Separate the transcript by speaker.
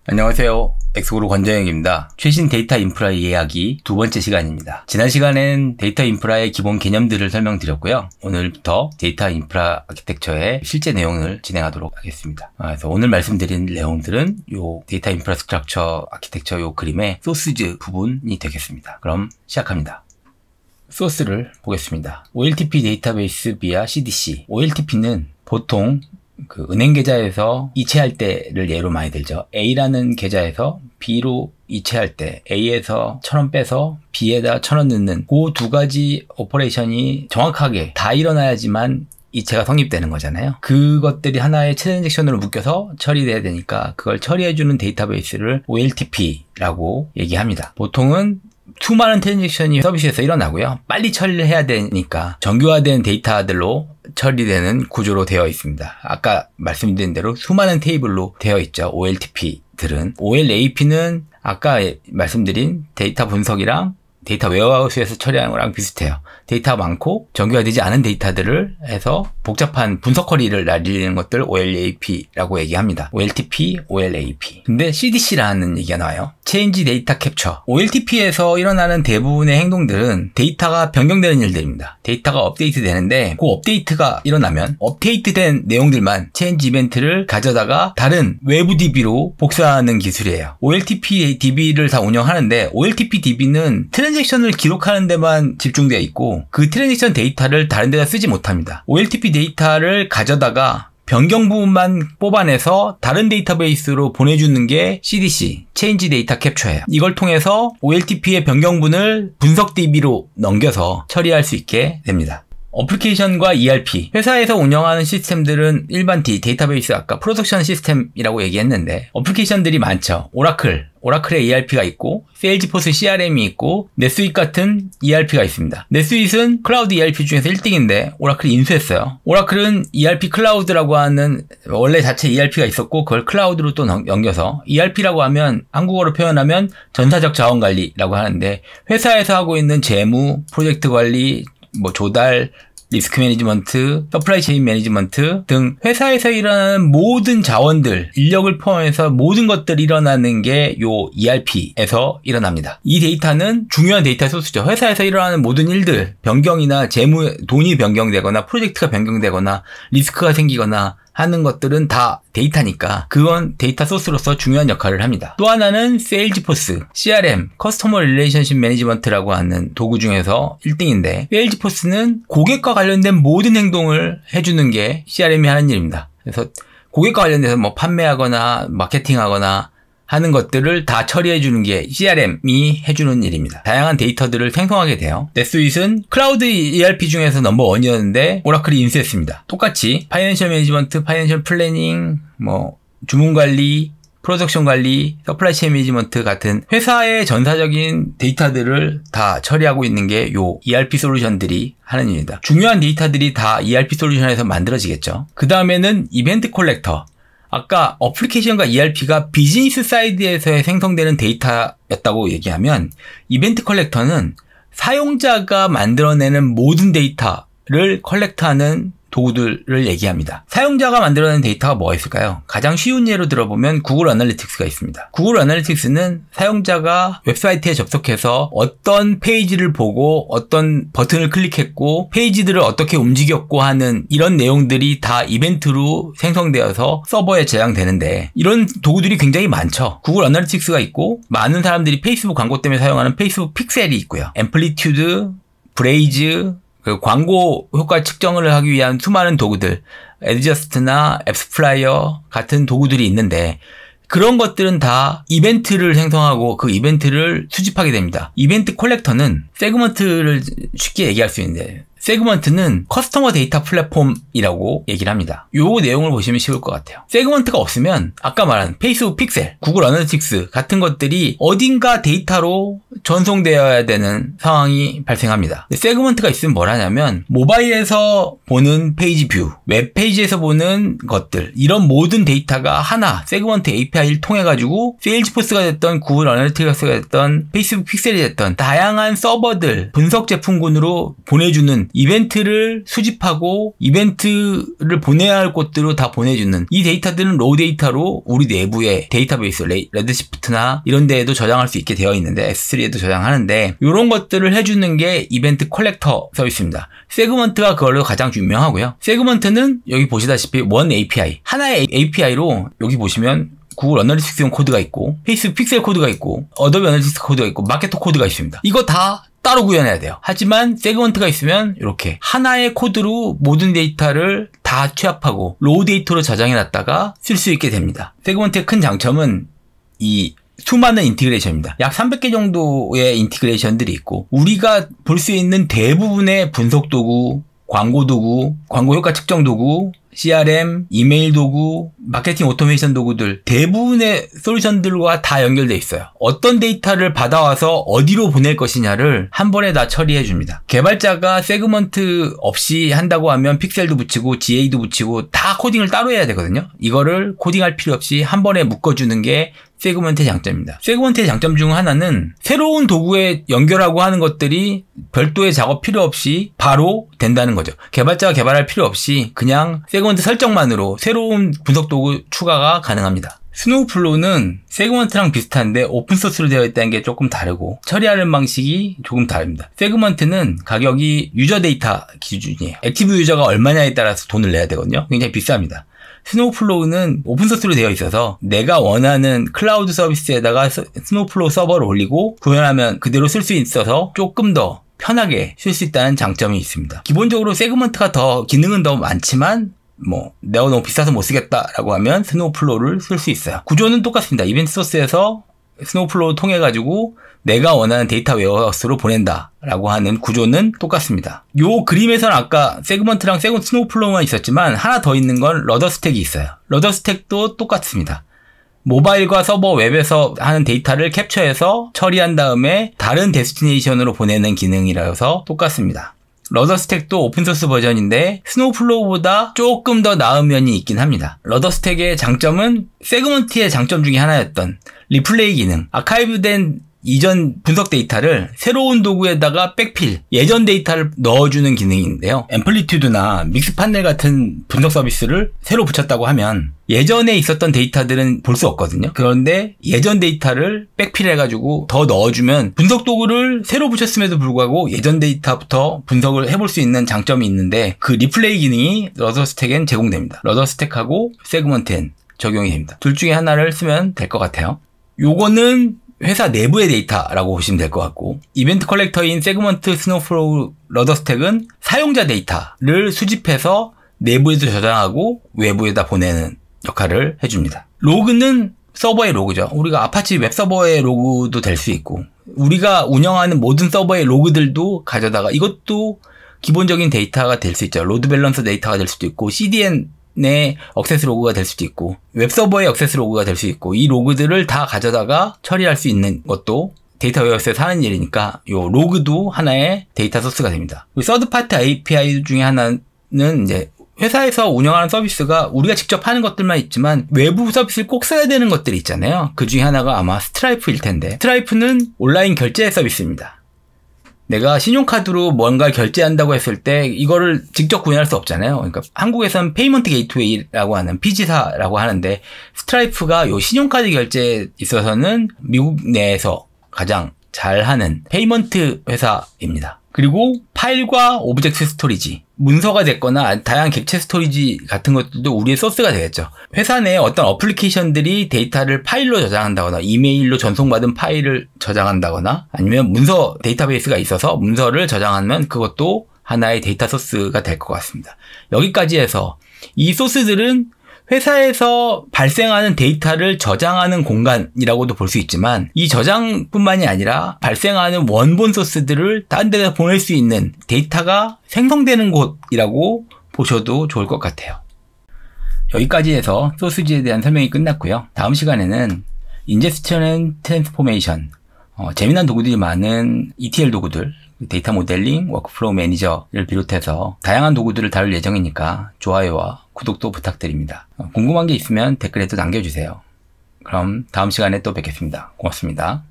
Speaker 1: 안녕하세요. 엑소그룹 권정혁입니다. 최신 데이터 인프라 이야기 두 번째 시간입니다. 지난 시간엔 데이터 인프라의 기본 개념들을 설명드렸고요. 오늘부터 데이터 인프라 아키텍처의 실제 내용을 진행하도록 하겠습니다. 그래서 오늘 말씀드린 내용들은 요 데이터 인프라스트럭처 아키텍처 요 그림의 소스즈 부분이 되겠습니다. 그럼 시작합니다. 소스를 보겠습니다. OLTP 데이터베이스 via CDC. OLTP는 보통 은행 계좌에서 이체할 때를 예로 많이 들죠. A라는 계좌에서 B로 이체할 때 A에서 1,000원 빼서 B에다 1,000원 넣는 그 두 가지 오퍼레이션이 정확하게 다 일어나야지만 이체가 성립되는 거잖아요. 그것들이 하나의 트랜잭션으로 묶여서 처리돼야 되니까 그걸 처리해주는 데이터베이스를 OLTP라고 얘기합니다. 보통은 수많은 트랜잭션이 서비스에서 일어나고요. 빨리 처리를 해야 되니까 정교화된 데이터들로 처리되는 구조로 되어 있습니다. 아까 말씀드린 대로 수많은 테이블로 되어 있죠. OLTP들은. OLAP는 아까 말씀드린 데이터 분석이랑 데이터 웨어하우스에서 처리하는 거랑 비슷해요. 데이터가 많고 정교화되지 않은 데이터들을 해서 복잡한 분석 커리를 날리는 것들 OLAP라고 얘기합니다. OLTP, OLAP. 근데 CDC라는 얘기가 나와요. Change Data Capture. OLTP에서 일어나는 대부분의 행동들은 데이터가 변경되는 일들입니다. 데이터가 업데이트 되는데 그 업데이트가 일어나면 업데이트된 내용들만 체인지 이벤트를 가져다가 다른 외부 DB로 복사하는 기술이에요. OLTP DB를 다 운영하는데 OLTP DB는 트랜잭션을 기록하는 데만 집중되어 있고 그 트랜잭션 데이터를 다른 데다 쓰지 못합니다. OLTP 데이터를 가져다가 변경 부분만 뽑아내서 다른 데이터베이스로 보내주는 게 CDC, Change Data Capture예요. 이걸 통해서 OLTP의 변경분을 분석 DB로 넘겨서 처리할 수 있게 됩니다. 어플리케이션과 ERP, 회사에서 운영하는 시스템들은 일반 데이터베이스 아까 프로덕션 시스템이라고 얘기했는데 어플리케이션들이 많죠. 오라클의 ERP가 있고 세일즈포스 CRM이 있고 넷스윗 같은 ERP가 있습니다. 넷스윗은 클라우드 ERP 중에서 1등인데 오라클이 인수했어요. 오라클은 ERP 클라우드라고 하는 원래 자체 ERP가 있었고 그걸 클라우드로 또 넘겨서 ERP라고 하면 한국어로 표현하면 전사적 자원 관리라고 하는데 회사에서 하고 있는 재무, 프로젝트 관리, 조달, 리스크 매니지먼트, 서플라이 체인 매니지먼트 등 회사에서 일어나는 모든 자원들, 인력을 포함해서 모든 것들이 일어나는 게 요 ERP에서 일어납니다. 이 데이터는 중요한 데이터 소스죠. 회사에서 일어나는 모든 일들, 변경이나 재무, 돈이 변경되거나 프로젝트가 변경되거나 리스크가 생기거나 하는 것들은 다 데이터니까 그건 데이터 소스로서 중요한 역할을 합니다. 또 하나는 세일즈포스, CRM, 커스터머 릴레이션십 매니지먼트라고 하는 도구 중에서 1등인데 세일즈포스는 고객과 관련된 모든 행동을 해주는 게 CRM이 하는 일입니다. 그래서 고객과 관련돼서 판매하거나 마케팅하거나 하는 것들을 다 처리해주는 게 CRM이 해주는 일입니다. 다양한 데이터들을 생성하게 돼요. 넷스윗은 클라우드 ERP 중에서 넘버1이었는데 오라클이 인수했습니다. 똑같이 파이낸셜 매니지먼트, 파이낸셜 플래닝, 주문 관리, 프로덕션 관리, 서플라이 체인 매니지먼트 같은 회사의 전사적인 데이터들을 다 처리하고 있는 게 요 ERP 솔루션들이 하는 일입니다. 중요한 데이터들이 다 ERP 솔루션에서 만들어지겠죠. 그 다음에는 이벤트 콜렉터. 아까 어플리케이션과 ERP가 비즈니스 사이드에서 생성되는 데이터였다고 얘기하면 이벤트 컬렉터는 사용자가 만들어내는 모든 데이터를 컬렉트하는 도구들을 얘기합니다. 사용자가 만들어낸 데이터가 뭐가 있을까요? 가장 쉬운 예로 들어보면 구글 애널리틱스가 있습니다. 구글 애널리틱스는 사용자가 웹사이트에 접속해서 어떤 페이지를 보고 어떤 버튼을 클릭했고 페이지들을 어떻게 움직였고 하는 이런 내용들이 다 이벤트로 생성되어서 서버에 저장되는데 이런 도구들이 굉장히 많죠. 구글 애널리틱스가 있고 많은 사람들이 페이스북 광고 때문에 사용하는 페이스북 픽셀이 있고요. 앰플리튜드, 브레이즈, 광고 효과 측정을 하기 위한 수많은 도구들, 애드저스트나 앱스플라이어 같은 도구들이 있는데 그런 것들은 다 이벤트를 생성하고 그 이벤트를 수집하게 됩니다. 이벤트 콜렉터는 세그먼트를 쉽게 얘기할 수 있는데 세그먼트는 커스터머 데이터 플랫폼이라고 얘기를 합니다. 요 내용을 보시면 쉬울 것 같아요. 세그먼트가 없으면 아까 말한 페이스북 픽셀, 구글 애널리틱스 같은 것들이 어딘가 데이터로 전송되어야 되는 상황이 발생합니다. 세그먼트가 있으면 뭘 하냐면 모바일에서 보는 페이지 뷰, 웹페이지에서 보는 것들 이런 모든 데이터가 하나 세그먼트 API를 통해 가지고 세일즈포스가 됐던 구글 애널리틱스가 됐던 페이스북 픽셀이 됐던 다양한 서버들 분석 제품군으로 보내주는 이벤트를 수집하고 이벤트를 보내야 할 곳들로 다 보내주는, 이 데이터들은 로우 데이터로 우리 내부의 데이터베이스, 레드시프트나 이런 데에도 저장할 수 있게 되어 있는데 S3에도 저장하는데, 이런 것들을 해주는 게 이벤트 컬렉터 서비스입니다. 세그먼트가 그걸로 가장 유명하고요. 세그먼트는 여기 보시다시피 원 API, 하나의 API로 여기 보시면 구글 어널리틱스용 코드가 있고, 페이스북 픽셀 코드가 있고, 어도비 어널리틱스 코드가 있고, 마케터 코드가 있습니다. 이거 다 따로 구현해야 돼요. 하지만 세그먼트가 있으면 이렇게 하나의 코드로 모든 데이터를 다 취합하고 로우 데이터로 저장해놨다가 쓸 수 있게 됩니다. 세그먼트의 큰 장점은 이 수많은 인티그레이션입니다. 약 300개 정도의 인티그레이션들이 있고, 우리가 볼 수 있는 대부분의 분석 도구, 광고 도구, 광고 효과 측정 도구, CRM, 이메일 도구, 마케팅 오토메이션 도구들, 대부분의 솔루션들과 다 연결되어 있어요. 어떤 데이터를 받아와서 어디로 보낼 것이냐를 한 번에 다 처리해 줍니다. 개발자가 세그먼트 없이 한다고 하면 픽셀도 붙이고 GA도 붙이고 다 코딩을 따로 해야 되거든요. 이거를 코딩할 필요 없이 한 번에 묶어주는 게 세그먼트의 장점입니다. 세그먼트의 장점 중 하나는 새로운 도구에 연결하고 하는 것들이 별도의 작업 필요 없이 바로 된다는 거죠. 개발자가 개발할 필요 없이 그냥 세그먼트 설정만으로 새로운 분석 도구 추가가 가능합니다. 스노우플로우는 세그먼트랑 비슷한데 오픈소스로 되어 있다는 게 조금 다르고 처리하는 방식이 조금 다릅니다. 세그먼트는 가격이 유저 데이터 기준이에요. 액티브 유저가 얼마냐에 따라서 돈을 내야 되거든요. 굉장히 비쌉니다. 스노우플로우는 오픈소스로 되어 있어서 내가 원하는 클라우드 서비스에다가 스노우플로우 서버를 올리고 구현하면 그대로 쓸 수 있어서 조금 더 편하게 쓸 수 있다는 장점이 있습니다. 기본적으로 세그먼트가 기능은 더 많지만 내가 너무 비싸서 못 쓰겠다라고 하면 스노우플로우를 쓸 수 있어요. 구조는 똑같습니다. 이벤트 소스에서 스노우플로우 통해 가지고 내가 원하는 데이터 웨어하우스로 보낸다라고 하는 구조는 똑같습니다. 요 그림에서는 아까 세그먼트랑 스노우플로우만 있었지만 하나 더 있는 건 러더스택이 있어요. 러더스택도 똑같습니다. 모바일과 서버 웹에서 하는 데이터를 캡처해서 처리한 다음에 다른 데스티네이션으로 보내는 기능이라서 똑같습니다. 러더스택도 오픈소스 버전인데 스노우플로우보다 조금 더 나은 면이 있긴 합니다. 러더스택의 장점은 세그먼트의 장점 중에 하나였던 리플레이 기능, 아카이브된 이전 분석 데이터를 새로운 도구에다가 백필, 예전 데이터를 넣어주는 기능인데요. 앰플리튜드나 믹스 판넬 같은 분석 서비스를 새로 붙였다고 하면 예전에 있었던 데이터들은 볼 수 없거든요. 그런데 예전 데이터를 백필해가지고 더 넣어주면 분석 도구를 새로 붙였음에도 불구하고 예전 데이터부터 분석을 해볼 수 있는 장점이 있는데, 그 리플레이 기능이 러더스택엔 제공됩니다. 러더스택하고 세그먼트엔 적용이 됩니다. 둘 중에 하나를 쓰면 될 것 같아요. 요거는 회사 내부의 데이터라고 보시면 될 것 같고, 이벤트 컬렉터인 세그먼트, 스노우플로우, 러더스택은 사용자 데이터를 수집해서 내부에도 저장하고 외부에다 보내는 역할을 해줍니다. 로그는 서버의 로그죠. 우리가 아파치 웹서버의 로그도 될 수 있고, 우리가 운영하는 모든 서버의 로그들도 가져다가 이것도 기본적인 데이터가 될 수 있죠. 로드 밸런서 데이터가 될 수도 있고, CDN의 액세스 로그가 될 수도 있고, 웹서버의 액세스 로그가 될 수 있고, 이 로그들을 다 가져다가 처리할 수 있는 것도 데이터 웨어하우스에서 하는 일이니까 요 로그도 하나의 데이터 소스가 됩니다. 서드 파티 API 중에 하나는 이제 회사에서 운영하는 서비스가 우리가 직접 하는 것들만 있지만 외부 서비스를 꼭 써야 되는 것들이 있잖아요. 그 중에 하나가 아마 스트라이프일 텐데, 스트라이프는 온라인 결제 서비스입니다. 내가 신용카드로 뭔가 결제한다고 했을 때 이거를 직접 구현할 수 없잖아요. 그러니까 한국에서는 페이먼트 게이트웨이라고 하는 피지사라고 하는데, 스트라이프가 요 신용카드 결제에 있어서는 미국 내에서 가장 잘하는 페이먼트 회사입니다. 그리고 파일과 오브젝트 스토리지, 문서가 됐거나 다양한 객체 스토리지 같은 것들도 우리의 소스가 되겠죠. 회사 내에 어떤 어플리케이션들이 데이터를 파일로 저장한다거나 이메일로 전송받은 파일을 저장한다거나 아니면 문서 데이터베이스가 있어서 문서를 저장하면 그것도 하나의 데이터 소스가 될 것 같습니다. 여기까지 해서 이 소스들은 회사에서 발생하는 데이터를 저장하는 공간이라고도 볼 수 있지만, 이 저장뿐만이 아니라 발생하는 원본 소스들을 다른 데다 보낼 수 있는 데이터가 생성되는 곳이라고 보셔도 좋을 것 같아요. 여기까지 해서 소스지에 대한 설명이 끝났고요. 다음 시간에는 인제스천 앤 트랜스포메이션, 재미난 도구들이 많은 ETL 도구들, 데이터 모델링, 워크플로우 매니저를 비롯해서 다양한 도구들을 다룰 예정이니까 좋아요와 구독도 부탁드립니다. 궁금한 게 있으면 댓글에도 남겨주세요. 그럼 다음 시간에 또 뵙겠습니다. 고맙습니다.